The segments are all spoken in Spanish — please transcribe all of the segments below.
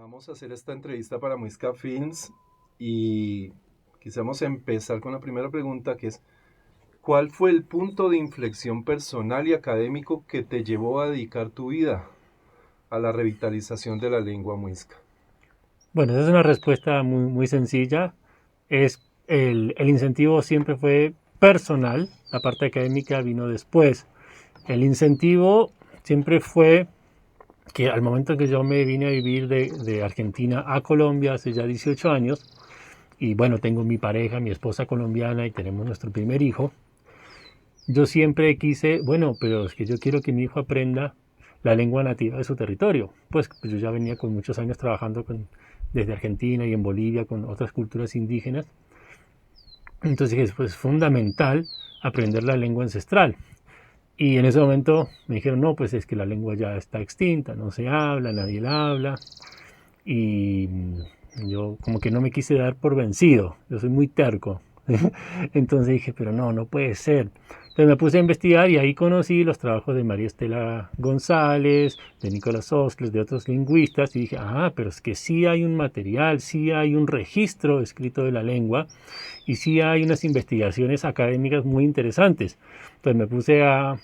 Vamos a hacer esta entrevista para Muisca Films y quisiéramos empezar con la primera pregunta, que es ¿cuál fue el punto de inflexión personal y académico que te llevó a dedicar tu vida a la revitalización de la lengua muisca? Bueno, esa es una respuesta muy sencilla. El incentivo siempre fue personal, la parte académica vino después. El incentivo siempre fue que al momento que yo me vine a vivir de Argentina a Colombia hace ya 18 años, y bueno, tengo mi pareja, mi esposa colombiana y tenemos nuestro primer hijo, yo siempre quise, bueno, pero es que yo quiero que mi hijo aprenda la lengua nativa de su territorio. Pues yo ya venía con muchos años trabajando desde Argentina y en Bolivia con otras culturas indígenas. Entonces dije, pues es fundamental aprender la lengua ancestral. Y en ese momento me dijeron, no, pues es que la lengua ya está extinta, no se habla, nadie la habla. Y yo como que no me quise dar por vencido, yo soy muy terco. Entonces dije, pero no puede ser. Entonces me puse a investigar y ahí conocí los trabajos de María Estela González, de Nicolás Oscles, de otros lingüistas, y dije, pero es que sí hay un material, sí hay un registro escrito de la lengua, y sí hay unas investigaciones académicas muy interesantes. Entonces me puse a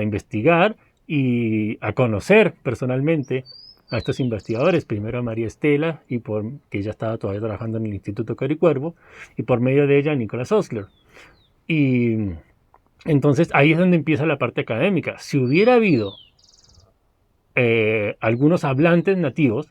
investigar y a conocer personalmente a estos investigadores, primero a María Estela, que ella estaba todavía trabajando en el Instituto Caricuervo, y por medio de ella a Nicolás Osler. Y entonces ahí es donde empieza la parte académica. Si hubiera habido algunos hablantes nativos,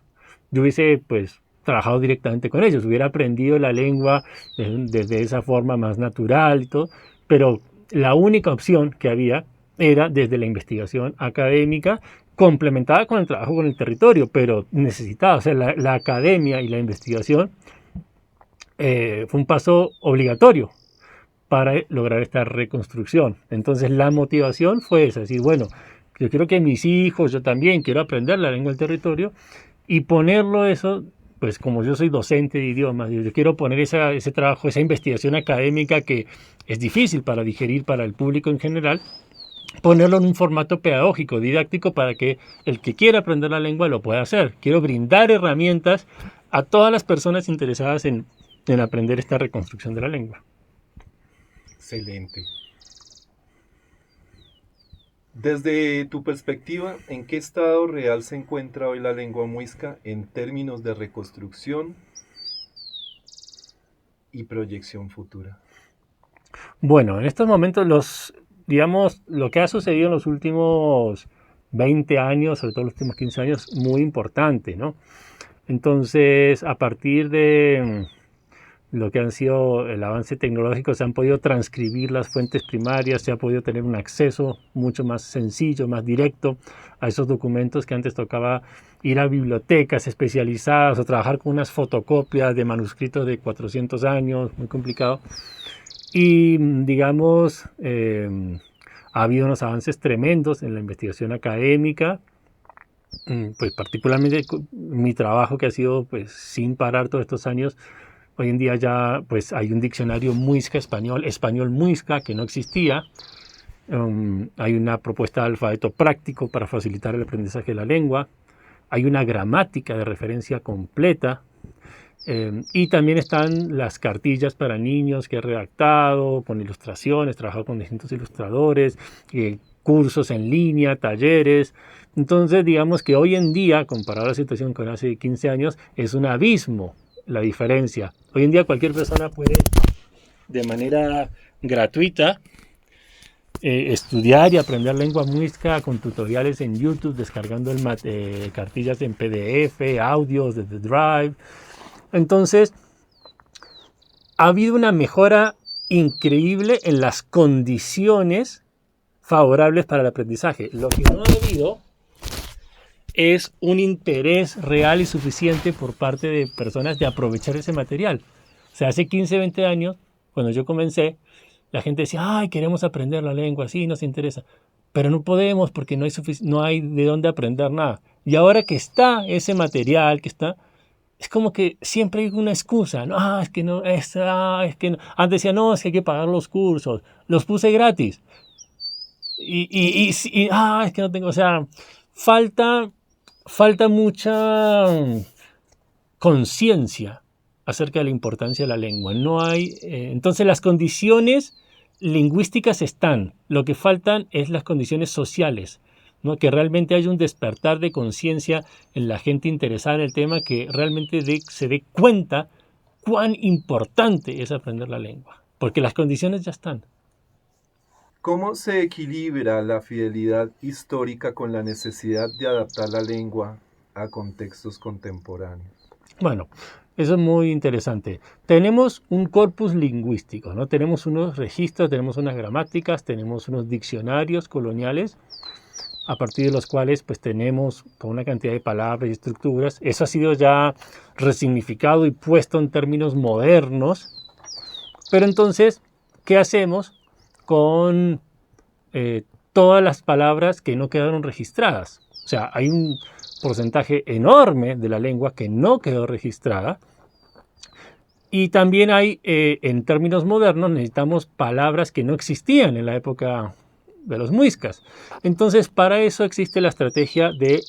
yo hubiese pues trabajado directamente con ellos, hubiera aprendido la lengua desde esa forma más natural y todo, pero la única opción que había era desde la investigación académica complementada con el trabajo con el territorio, pero necesitaba, o sea, la academia y la investigación fue un paso obligatorio para lograr esta reconstrucción. Entonces la motivación fue esa, decir, bueno, yo quiero que mis hijos, yo también quiero aprender la lengua del territorio y ponerlo eso, pues como yo soy docente de idiomas, yo quiero poner ese trabajo, esa investigación académica que es difícil para digerir para el público en general, ponerlo en un formato pedagógico, didáctico, para que el que quiera aprender la lengua lo pueda hacer. Quiero brindar herramientas a todas las personas interesadas en aprender esta reconstrucción de la lengua. Excelente. Desde tu perspectiva, ¿en qué estado real se encuentra hoy la lengua muisca en términos de reconstrucción y proyección futura? Bueno, en estos momentos digamos, lo que ha sucedido en los últimos 20 años, sobre todo en los últimos 15 años, muy importante, ¿no? Entonces, a partir de lo que han sido el avance tecnológico, se han podido transcribir las fuentes primarias, se ha podido tener un acceso mucho más sencillo, más directo a esos documentos que antes tocaba ir a bibliotecas especializadas o trabajar con unas fotocopias de manuscritos de 400 años, muy complicado. Y digamos, ha habido unos avances tremendos en la investigación académica, pues particularmente mi trabajo que ha sido pues sin parar todos estos años. Hoy en día ya pues hay un diccionario muisca español, español muisca, que no existía. Hay una propuesta de alfabeto práctico para facilitar el aprendizaje de la lengua. Hay una gramática de referencia completa. Y también están las cartillas para niños que he redactado, con ilustraciones, trabajado con distintos ilustradores, cursos en línea, talleres. Entonces, digamos que hoy en día, comparado a la situación con hace 15 años, es un abismo la diferencia. Hoy en día cualquier persona puede, de manera gratuita, estudiar y aprender lengua muisca con tutoriales en YouTube, descargando cartillas en PDF, audios desde Drive. Entonces, ha habido una mejora increíble en las condiciones favorables para el aprendizaje. Lo que no ha habido es un interés real y suficiente por parte de personas de aprovechar ese material. O sea, hace 15, 20 años, cuando yo comencé, la gente decía, ay, queremos aprender la lengua, sí, nos interesa. Pero no podemos porque no hay de dónde aprender nada. Y ahora que está ese material, es como que siempre hay una excusa, ¿no? Es que no, es que no. Antes decía, no, es que hay que pagar los cursos, los puse gratis. Es que no tengo, o sea, falta falta mucha conciencia acerca de la importancia de la lengua. No hay, entonces las condiciones lingüísticas están, lo que faltan es las condiciones sociales, ¿no? Que realmente haya un despertar de conciencia en la gente interesada en el tema, que realmente se dé cuenta cuán importante es aprender la lengua, porque las condiciones ya están. ¿Cómo se equilibra la fidelidad histórica con la necesidad de adaptar la lengua a contextos contemporáneos? Bueno, eso es muy interesante. Tenemos un corpus lingüístico, ¿no? Tenemos unos registros, tenemos unas gramáticas, tenemos unos diccionarios coloniales, a partir de los cuales pues tenemos una cantidad de palabras y estructuras. Eso ha sido ya resignificado y puesto en términos modernos. Pero entonces, ¿qué hacemos con todas las palabras que no quedaron registradas? O sea, hay un porcentaje enorme de la lengua que no quedó registrada. Y también hay, en términos modernos, necesitamos palabras que no existían en la época de los muiscas. Entonces, para eso existe la estrategia de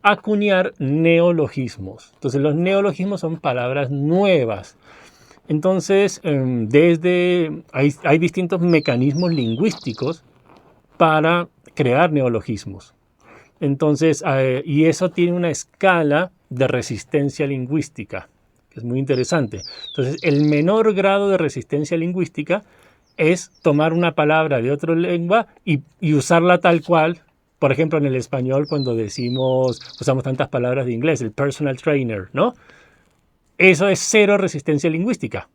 acuñar neologismos. Entonces, los neologismos son palabras nuevas. Entonces, hay distintos mecanismos lingüísticos para crear neologismos. Entonces, y eso tiene una escala de resistencia lingüística, que es muy interesante. Entonces, el menor grado de resistencia lingüística es tomar una palabra de otra lengua y usarla tal cual. Por ejemplo, en el español, cuando usamos tantas palabras de inglés, el personal trainer, ¿no? Eso es cero resistencia lingüística,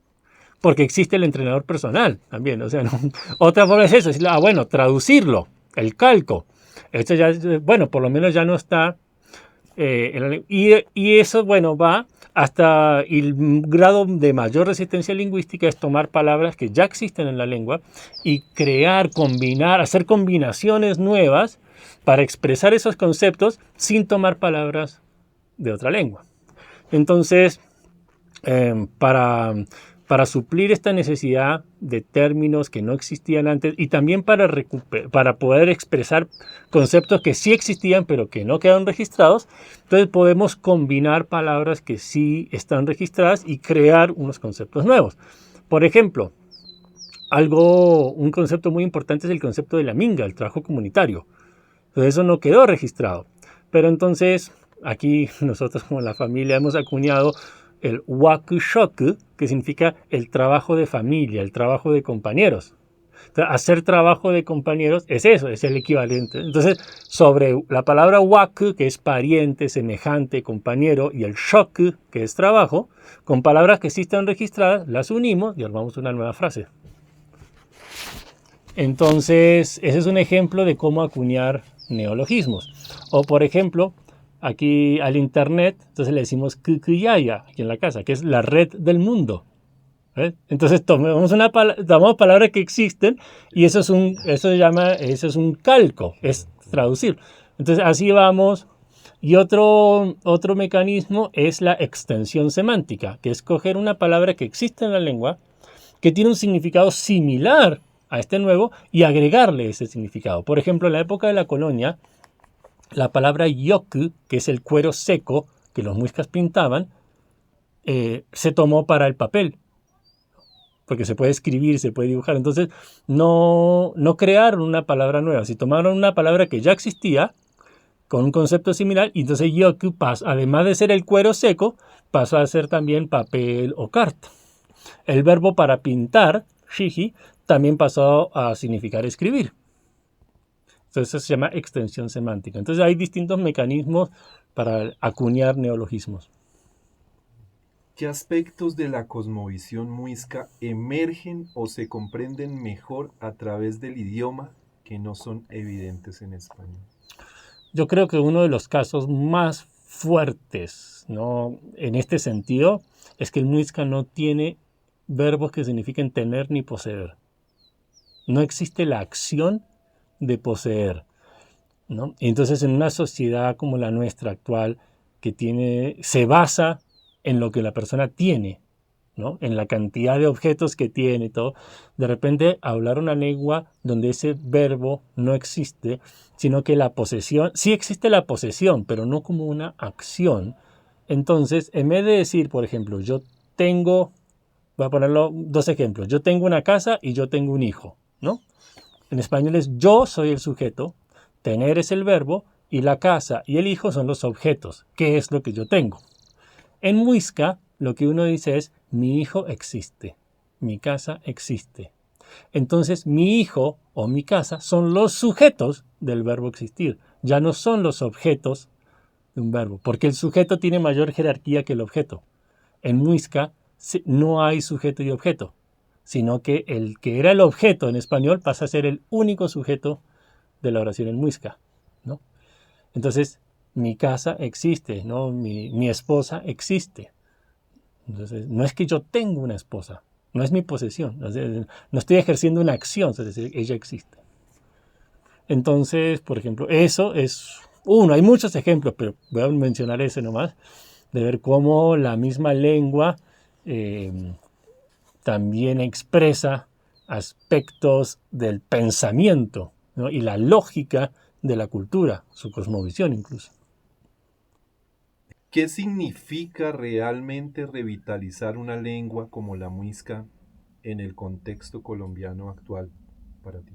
porque existe el entrenador personal también. O sea, ¿no? Otra forma es eso, bueno, traducirlo, el calco. Esto ya, bueno, por lo menos ya no está. Y eso, bueno, va hasta el grado de mayor resistencia lingüística, es tomar palabras que ya existen en la lengua y combinar, hacer combinaciones nuevas para expresar esos conceptos sin tomar palabras de otra lengua. Entonces, para suplir esta necesidad de términos que no existían antes, y también para poder expresar conceptos que sí existían pero que no quedaron registrados, entonces podemos combinar palabras que sí están registradas y crear unos conceptos nuevos. Por ejemplo, un concepto muy importante es el concepto de la minga, el trabajo comunitario. Entonces eso no quedó registrado. Pero entonces aquí nosotros como la familia hemos acuñado el wakushoku, que significa el trabajo de familia, el trabajo de compañeros. Entonces, hacer trabajo de compañeros es eso, es el equivalente. Entonces, sobre la palabra waku, que es pariente, semejante, compañero, y el shoku, que es trabajo, con palabras que sí están registradas, las unimos y armamos una nueva frase. Entonces, ese es un ejemplo de cómo acuñar neologismos. O, por ejemplo, aquí al internet, entonces le decimos kukuyaya aquí en la casa, que es la red del mundo. Entonces tomamos palabras que existen y eso es un calco, es traducir. Entonces así vamos. Y otro mecanismo es la extensión semántica, que es coger una palabra que existe en la lengua, que tiene un significado similar a este nuevo y agregarle ese significado. Por ejemplo, en la época de la colonia, la palabra yoku, que es el cuero seco que los muiscas pintaban, se tomó para el papel, porque se puede escribir, se puede dibujar. Entonces, no crearon una palabra nueva, si tomaron una palabra que ya existía, con un concepto similar, y entonces yoku, además de ser el cuero seco, pasó a ser también papel o carta. El verbo para pintar, shiji, también pasó a significar escribir. Entonces eso se llama extensión semántica. Entonces hay distintos mecanismos para acuñar neologismos. ¿Qué aspectos de la cosmovisión muisca emergen o se comprenden mejor a través del idioma que no son evidentes en español? Yo creo que uno de los casos más fuertes, ¿no?, en este sentido es que el muisca no tiene verbos que signifiquen tener ni poseer. No existe la acción de poseer, ¿no? Entonces, en una sociedad como la nuestra actual, que se basa en lo que la persona tiene, ¿no? En la cantidad de objetos que tiene y todo. De repente hablar una lengua donde ese verbo no existe, sino que la posesión, sí existe la posesión, pero no como una acción. Entonces, en vez de decir, por ejemplo, yo tengo, voy a ponerlo dos ejemplos, yo tengo una casa y yo tengo un hijo, ¿no? En español es yo soy el sujeto, tener es el verbo y la casa y el hijo son los objetos, ¿qué es lo que yo tengo? En muisca lo que uno dice es mi hijo existe, mi casa existe. Entonces mi hijo o mi casa son los sujetos del verbo existir, ya no son los objetos de un verbo, porque el sujeto tiene mayor jerarquía que el objeto. En muisca no hay sujeto y objeto, sino que el que era el objeto en español pasa a ser el único sujeto de la oración en muisca, ¿no? Entonces, mi casa existe, ¿no? Mi esposa existe. Entonces, no es que yo tenga una esposa, no es mi posesión, no estoy ejerciendo una acción, es decir, ella existe. Entonces, por ejemplo, eso es uno, hay muchos ejemplos, pero voy a mencionar ese nomás, de ver cómo la misma lengua también expresa aspectos del pensamiento, ¿no? Y la lógica de la cultura, su cosmovisión incluso. ¿Qué significa realmente revitalizar una lengua como la muisca en el contexto colombiano actual para ti?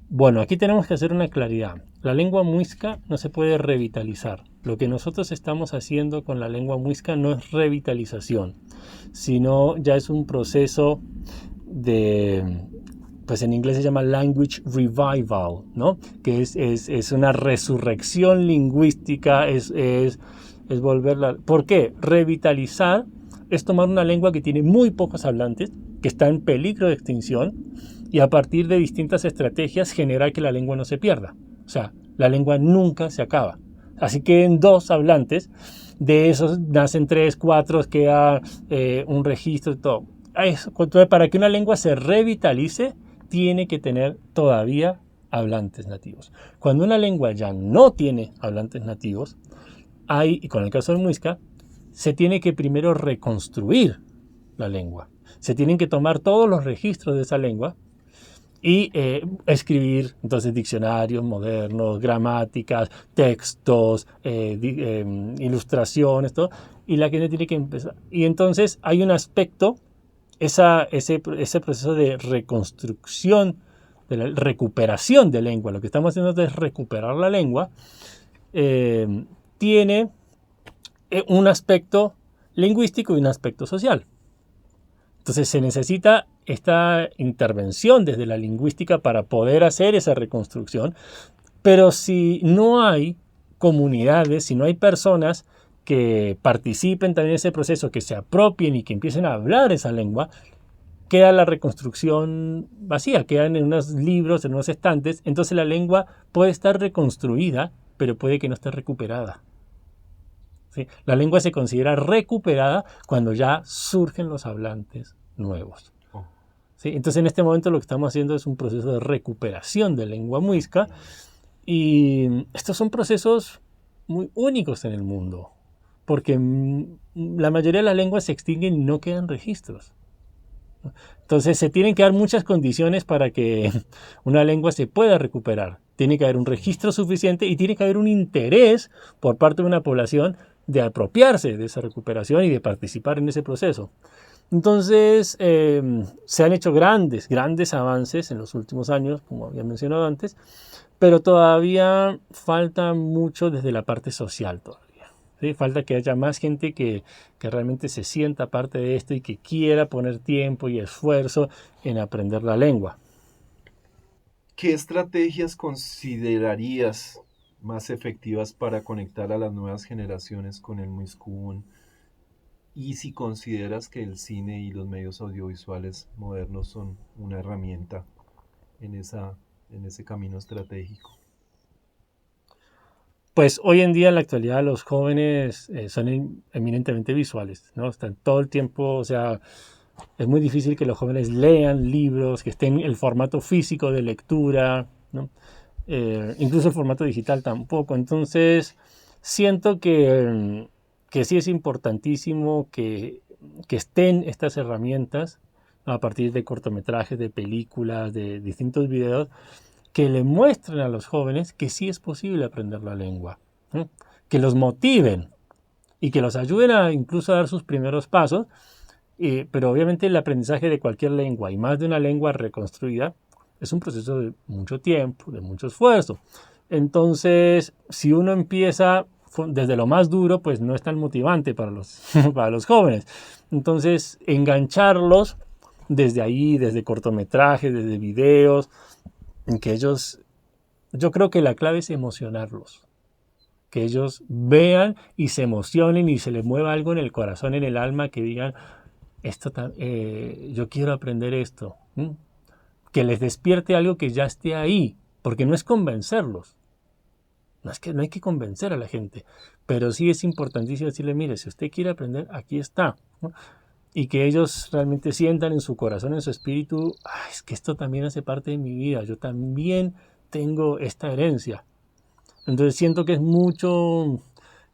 Bueno, aquí tenemos que hacer una claridad. La lengua muisca no se puede revitalizar. Lo que nosotros estamos haciendo con la lengua muisca no es revitalización, sino ya es un proceso de, pues en inglés se llama language revival, ¿no? Que es una resurrección lingüística, es volverla... ¿Por qué? Revitalizar es tomar una lengua que tiene muy pocos hablantes, que está en peligro de extinción, y a partir de distintas estrategias generar que la lengua no se pierda. O sea, la lengua nunca se acaba. Así que en dos hablantes, de esos nacen 3, 4, queda un registro y todo. Entonces, para que una lengua se revitalice, tiene que tener todavía hablantes nativos. Cuando una lengua ya no tiene hablantes nativos, y con el caso del muisca, se tiene que primero reconstruir la lengua. Se tienen que tomar todos los registros de esa lengua y escribir entonces diccionarios modernos, gramáticas, textos, ilustraciones, todo, y la gente tiene que empezar. Y entonces hay un aspecto, ese proceso de reconstrucción, de la recuperación de lengua, lo que estamos haciendo es recuperar la lengua, tiene un aspecto lingüístico y un aspecto social. Entonces se necesita esta intervención desde la lingüística para poder hacer esa reconstrucción, pero si no hay comunidades, si no hay personas que participen también en ese proceso, que se apropien y que empiecen a hablar esa lengua, queda la reconstrucción vacía, quedan en unos libros, en unos estantes, entonces la lengua puede estar reconstruida, pero puede que no esté recuperada. ¿Sí? La lengua se considera recuperada cuando ya surgen los hablantes nuevos. ¿Sí? Entonces en este momento lo que estamos haciendo es un proceso de recuperación de lengua muisca y estos son procesos muy únicos en el mundo porque la mayoría de las lenguas se extinguen y no quedan registros. Entonces se tienen que dar muchas condiciones para que una lengua se pueda recuperar. Tiene que haber un registro suficiente y tiene que haber un interés por parte de una población de apropiarse de esa recuperación y de participar en ese proceso. Entonces se han hecho grandes avances en los últimos años, como había mencionado antes, pero todavía falta mucho desde la parte social todavía. ¿Sí? Falta que haya más gente que realmente se sienta parte de esto y que quiera poner tiempo y esfuerzo en aprender la lengua. ¿Qué estrategias considerarías más efectivas para conectar a las nuevas generaciones con el muiscún? Y si consideras que el cine y los medios audiovisuales modernos son una herramienta en ese camino estratégico. Pues hoy en día, en la actualidad, los jóvenes son eminentemente visuales, ¿no? Están todo el tiempo, o sea, es muy difícil que los jóvenes lean libros, que estén en el formato físico de lectura, ¿no? Incluso el formato digital tampoco. Entonces, siento que que sí es importantísimo que estén estas herramientas a partir de cortometrajes, de películas, de distintos videos, que le muestren a los jóvenes que sí es posible aprender la lengua, ¿no? Que los motiven y que los ayuden a incluso a dar sus primeros pasos, pero obviamente el aprendizaje de cualquier lengua y más de una lengua reconstruida es un proceso de mucho tiempo, de mucho esfuerzo. Entonces, si uno empieza desde lo más duro, pues no es tan motivante para para los jóvenes. Entonces, engancharlos desde ahí, desde cortometrajes, desde videos, en que ellos, yo creo que la clave es emocionarlos, que ellos vean y se emocionen y se les mueva algo en el corazón, en el alma, que digan, yo quiero aprender esto, ¿m? Que les despierte algo que ya esté ahí, porque no es convencerlos, no hay que convencer a la gente, pero sí es importantísimo decirle, mire, si usted quiere aprender, aquí está, ¿no? Y que ellos realmente sientan en su corazón, en su espíritu, es que esto también hace parte de mi vida, yo también tengo esta herencia. Entonces siento que es mucho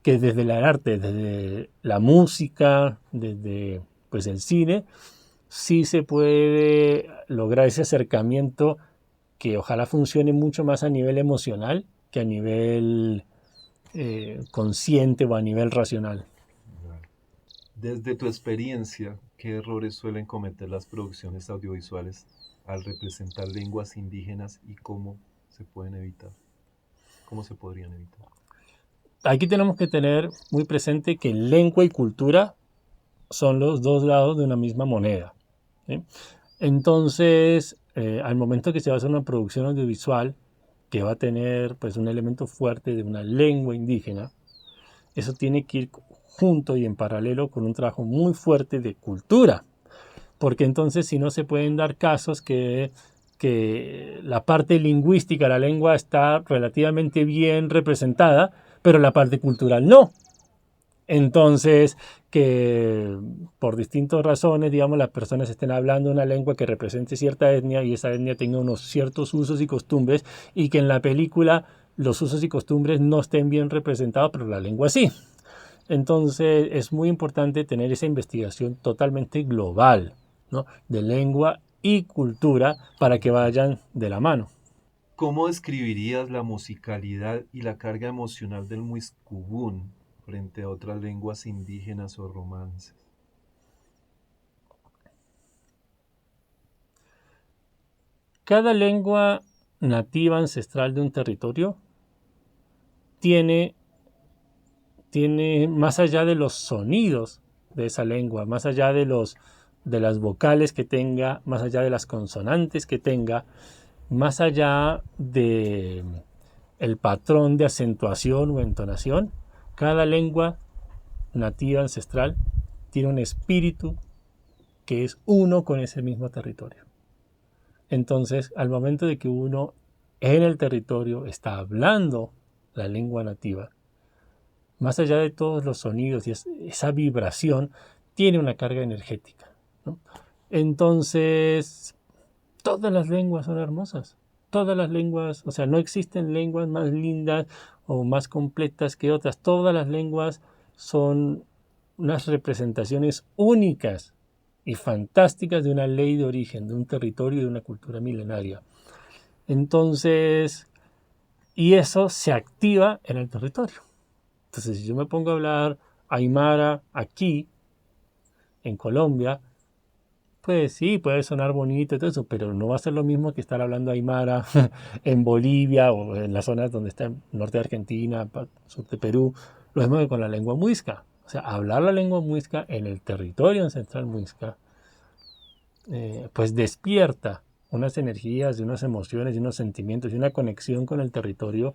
que desde el arte, desde la música, desde pues el cine, sí se puede lograr ese acercamiento que ojalá funcione mucho más a nivel emocional que a nivel consciente o a nivel racional. Desde tu experiencia, ¿qué errores suelen cometer las producciones audiovisuales al representar lenguas indígenas y cómo se pueden evitar? ¿Cómo se podrían evitar? Aquí tenemos que tener muy presente que lengua y cultura son los dos lados de una misma moneda, ¿sí? Entonces, al momento que se va a hacer una producción audiovisual que va a tener pues un elemento fuerte de una lengua indígena, eso tiene que ir junto y en paralelo con un trabajo muy fuerte de cultura, porque entonces si no se pueden dar casos que la parte lingüística, la lengua está relativamente bien representada, pero la parte cultural no. Entonces, que por distintas razones, digamos, las personas estén hablando una lengua que represente cierta etnia y esa etnia tenga unos ciertos usos y costumbres y que en la película los usos y costumbres no estén bien representados, pero la lengua sí. Entonces, es muy importante tener esa investigación totalmente global, ¿no? De lengua y cultura para que vayan de la mano. ¿Cómo describirías la musicalidad y la carga emocional del muiscubún frente a otras lenguas indígenas o romances? Cada lengua nativa ancestral de un territorio tiene más allá de los sonidos de esa lengua, más allá de las vocales que tenga, más allá de las consonantes que tenga, más allá de el patrón de acentuación o entonación, cada lengua nativa ancestral tiene un espíritu que es uno con ese mismo territorio. Entonces, al momento de que uno en el territorio está hablando la lengua nativa, más allá de todos los sonidos y esa vibración, tiene una carga energética, ¿no? Entonces, todas las lenguas son hermosas. Todas las lenguas, o sea, no existen lenguas más lindas o más completas que otras. Todas las lenguas son unas representaciones únicas y fantásticas de una ley de origen, de un territorio y de una cultura milenaria. Entonces, y eso se activa en el territorio. Entonces, si yo me pongo a hablar aymara aquí, en Colombia, pues sí, puede sonar bonito y todo eso, pero no va a ser lo mismo que estar hablando aymara en Bolivia o en las zonas donde está el norte de Argentina, sur de Perú, lo mismo que con la lengua muisca. O sea, hablar la lengua muisca en el territorio ancestral muisca, pues despierta unas energías, y unas emociones, y unos sentimientos, y una conexión con el territorio,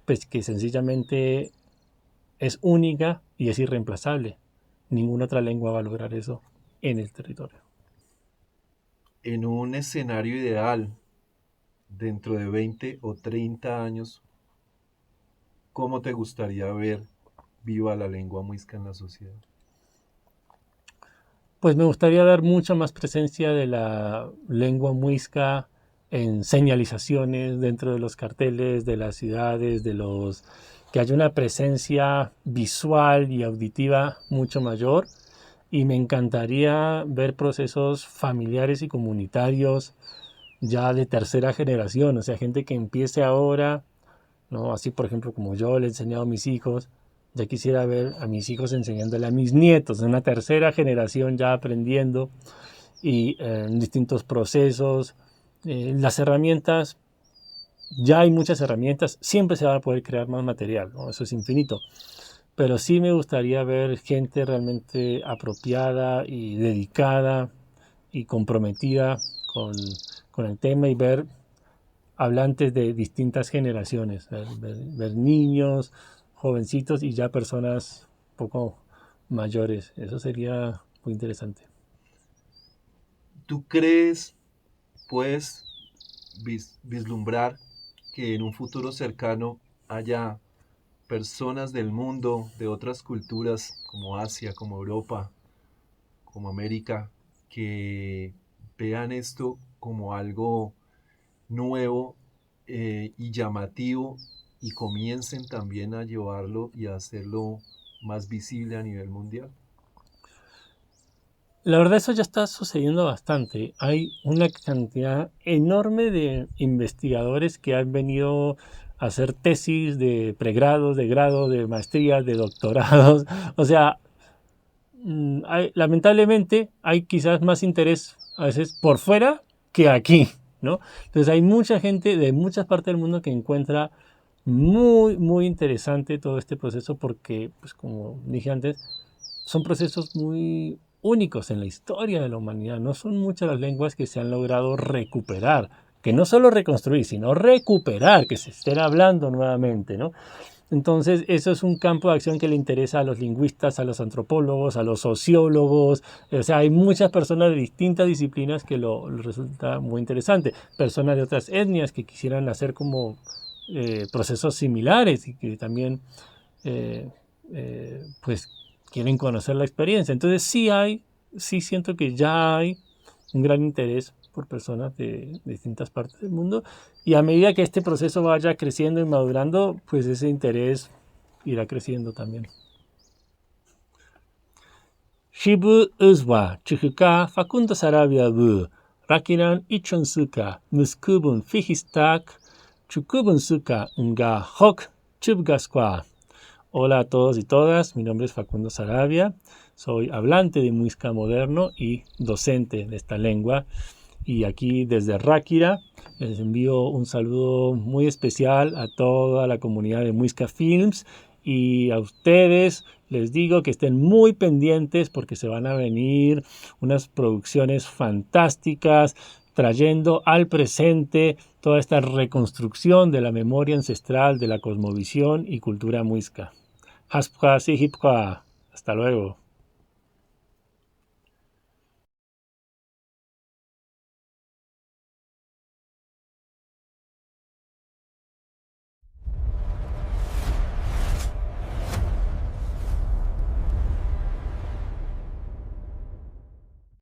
pues que sencillamente es única y es irreemplazable. Ninguna otra lengua va a lograr eso en el territorio. En un escenario ideal, dentro de 20 o 30 años, ¿cómo te gustaría ver viva la lengua muisca en la sociedad? Pues me gustaría dar mucha más presencia de la lengua muisca en señalizaciones dentro de los carteles de las ciudades, que haya una presencia visual y auditiva mucho mayor. Y me encantaría ver procesos familiares y comunitarios ya de tercera generación, o sea, gente que empiece ahora, ¿no? Así, por ejemplo, como yo le he enseñado a mis hijos, ya quisiera ver a mis hijos enseñándole a mis nietos, en una tercera generación ya aprendiendo y en distintos procesos. Las herramientas, ya hay muchas herramientas, siempre se va a poder crear más material, ¿no? Eso es infinito. Pero sí me gustaría ver gente realmente apropiada y dedicada y comprometida con el tema y ver hablantes de distintas generaciones, ver niños, jovencitos y ya personas un poco mayores. Eso sería muy interesante. ¿Tú crees, puedes vislumbrar que en un futuro cercano haya personas del mundo, de otras culturas como Asia, como Europa, como América, que vean esto como algo nuevo y llamativo y comiencen también a llevarlo y a hacerlo más visible a nivel mundial? La verdad eso ya está sucediendo bastante. Hay una cantidad enorme de investigadores que han venido a hacer tesis de pregrados, de grado, de maestrías, de doctorados. O sea, lamentablemente hay quizás más interés a veces por fuera que aquí, ¿no? Entonces hay mucha gente de muchas partes del mundo que encuentra muy, muy interesante todo este proceso porque, pues como dije antes, son procesos muy únicos en la historia de la humanidad. No son muchas las lenguas que se han logrado recuperar, que no solo reconstruir, sino recuperar, que se estén hablando nuevamente, ¿no? Entonces, eso es un campo de acción que le interesa a los lingüistas, a los antropólogos, a los sociólogos. O sea, hay muchas personas de distintas disciplinas que lo resulta muy interesante. Personas de otras etnias que quisieran hacer como procesos similares y que también eh, pues quieren conocer la experiencia. Entonces sí siento que ya hay un gran interés por personas de distintas partes del mundo y a medida que este proceso vaya creciendo y madurando, pues ese interés irá creciendo también. Shibu uzwa chukuka Facundo Sarabia bu Rakiran ichonsuka muskubun fihistak chukubun suka nga hok chubgasqua. Hola a todos y todas, mi nombre es Facundo Sarabia, soy hablante de Muisca moderno y docente de esta lengua. Y aquí desde Ráquira les envío un saludo muy especial a toda la comunidad de Muisca Films y a ustedes les digo que estén muy pendientes porque se van a venir unas producciones fantásticas trayendo al presente toda esta reconstrucción de la memoria ancestral de la cosmovisión y cultura muisca. Haspka, hasta luego.